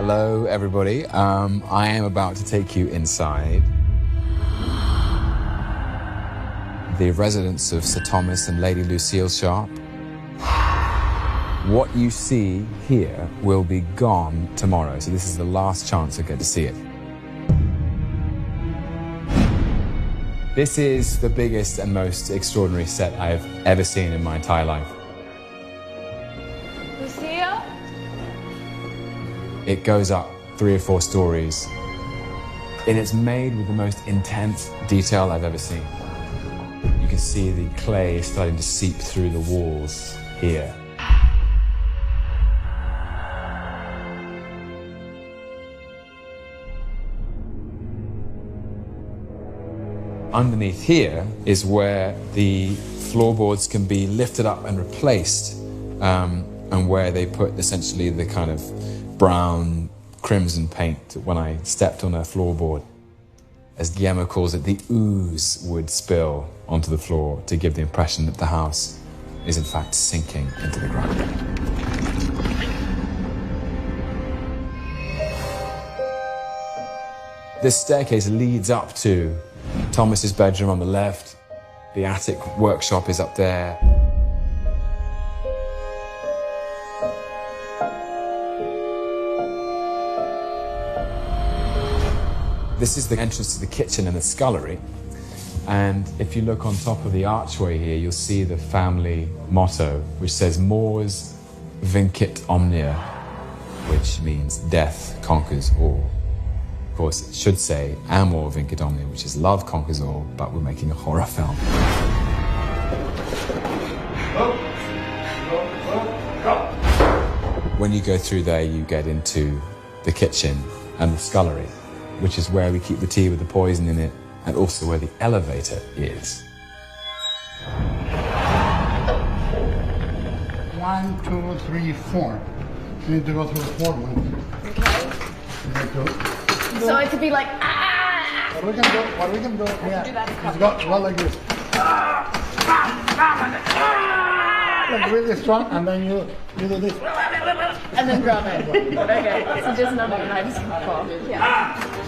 Hello, everybody. I am about to take you inside the residence of Sir Thomas and Lady Lucille Sharp. What you see here will be gone tomorrow, so this is the last chance I get to see it. This is the biggest and most extraordinary set I've ever seen in my entire life. Lucille? It goes up 3 or 4 stories, and it's made with the most intense detail I've ever seen. You can see the clay starting to seep through the walls here. Underneath here is where the floorboards can be lifted up and replaced, and where they put essentially the kind of brown crimson paint. When I stepped on a floorboard, as Guillermo calls it, the ooze would spill onto the floor to give the impression that the house is in fact sinking into the ground. This staircase leads up to Thomas's bedroom on the left. The attic workshop is up there. This is the entrance to the kitchen and the scullery. And if you look on top of the archway here, you'll see the family motto, which says Mors Vincit Omnia, which means death conquers all. Of course, it should say Amor Vincit Omnia, which is love conquers all, but we're making a horror film. When you go through there, you get into the kitchen and the scullery, which is where we keep the tea with the poison in it, and also where the elevator is. 1, 2, 3, 4. You need to go through the 4th one. Okay. So it could be like, ah! What we can do, yeah. Do that Just go like this. Like really strong, and then you do this. And then grab it. Okay, so just know that your knife is gonna fall. Yeah.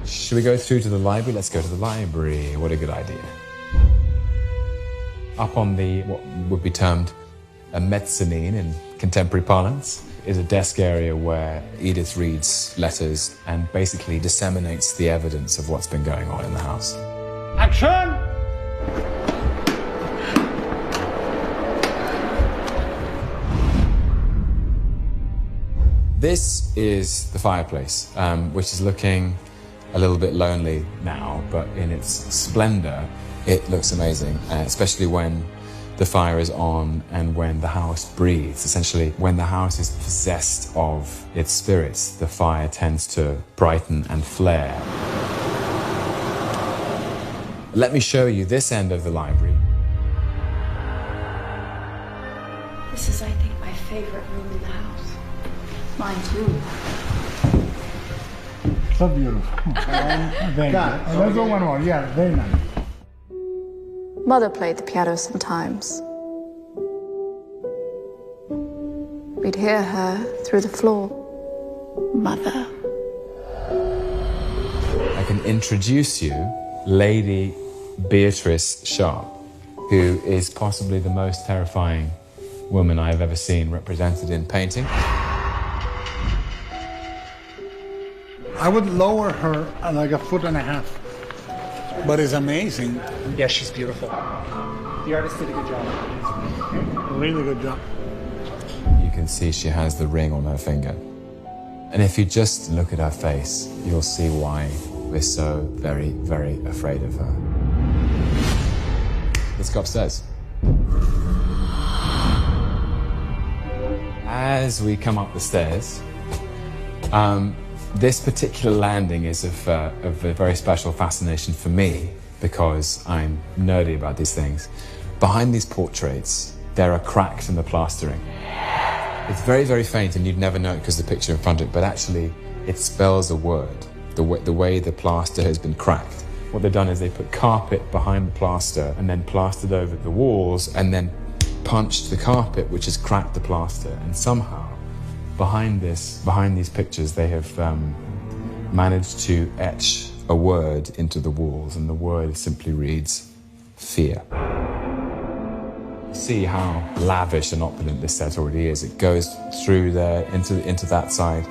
Should we go through to the library? Let's go to the library. What a good idea. Up on the, what would be termed a mezzanine in contemporary parlance, is a desk area where Edith reads letters and basically disseminates the evidence of what's been going on in the house. Action! This is the fireplace, which is looking a little bit lonely now, but in its splendor, it looks amazing, especially when the fire is on and when the house breathes. Essentially, when the house is possessed of its spirits, the fire tends to brighten and flare. Let me show you this end of the library. This is, I think, my favorite room in the house. Mine too. So beautiful. Very good. Let's go one more. Yeah, very nice. Mother played the piano sometimes. We'd hear her through the floor. Mother. I can introduce you, Lady Beatrice Sharp, who is possibly the most terrifying woman I've ever seen represented in painting. I would lower her like 1.5 feet. But it's amazing. Yeah, she's beautiful. The artist did a good job. Really good job. You can see she has the ring on her finger. And if you just look at her face, you'll see why we're so very, very afraid of her. Let's go upstairs. As we come up the stairs, this particular landing is of a very special fascination for me because I'm nerdy about these things. Behind these portraits, there are cracks in the plastering. It's very, very faint and you'd never know it because of the picture in front of it, but actually it spells a word, the way the plaster has been cracked. What they've done is they put carpet behind the plaster and then plastered over the walls and then punched the carpet, which has cracked the plaster. And somehow, behind these pictures, they have managed to etch a word into the walls, and the word simply reads, fear. See how lavish and opulent this set already is. It goes through there into that side.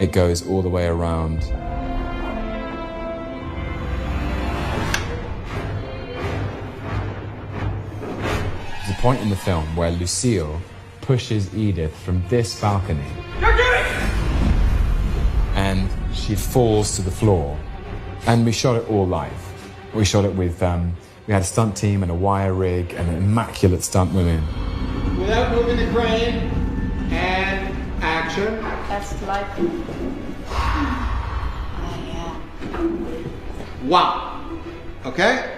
It goes all the way around. There's a point in the film where Lucille pushes Edith from this balcony. And she falls to the floor. And we shot it all live. We shot it with, we had a stunt team and a wire rig and immaculate stunt women. Without moving the crane, and action. That's like... Wow. Okay?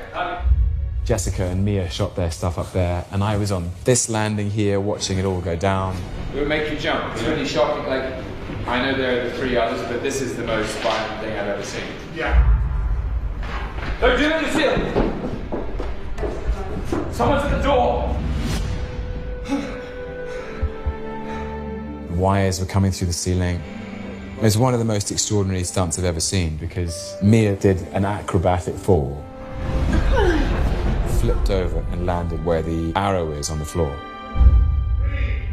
Jessica and Mia shot their stuff up there, and I was on this landing here watching it all go down. It would make you jump. It's really shocking. Like, I know there are the 3 others, but this is the most violent thing I've ever seen. Yeah. They're doing the ceiling! Someone's at the door! The wires were coming through the ceiling. It was one of the most extraordinary stunts I've ever seen because Mia did an acrobatic fall, flipped over and landed where the arrow is on the floor. 3,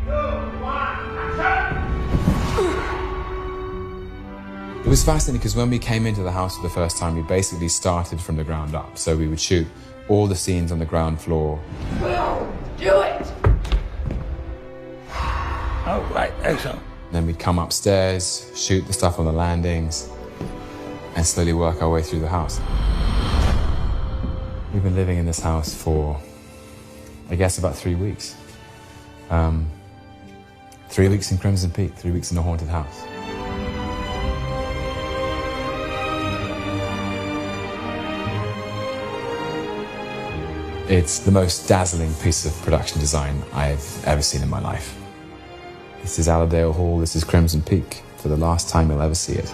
2, 1, action! It was fascinating because when we came into the house for the first time, we basically started from the ground up. So we would shoot all the scenes on the ground floor. We'll do it! All right, excellent. Then we'd come upstairs, shoot the stuff on the landings, and slowly work our way through the house. We've been living in this house for, I guess, about 3 weeks. 3 weeks in Crimson Peak, 3 weeks in a haunted house. It's the most dazzling piece of production design I've ever seen in my life. This is Allerdale Hall, this is Crimson Peak, for the last time you'll ever see it.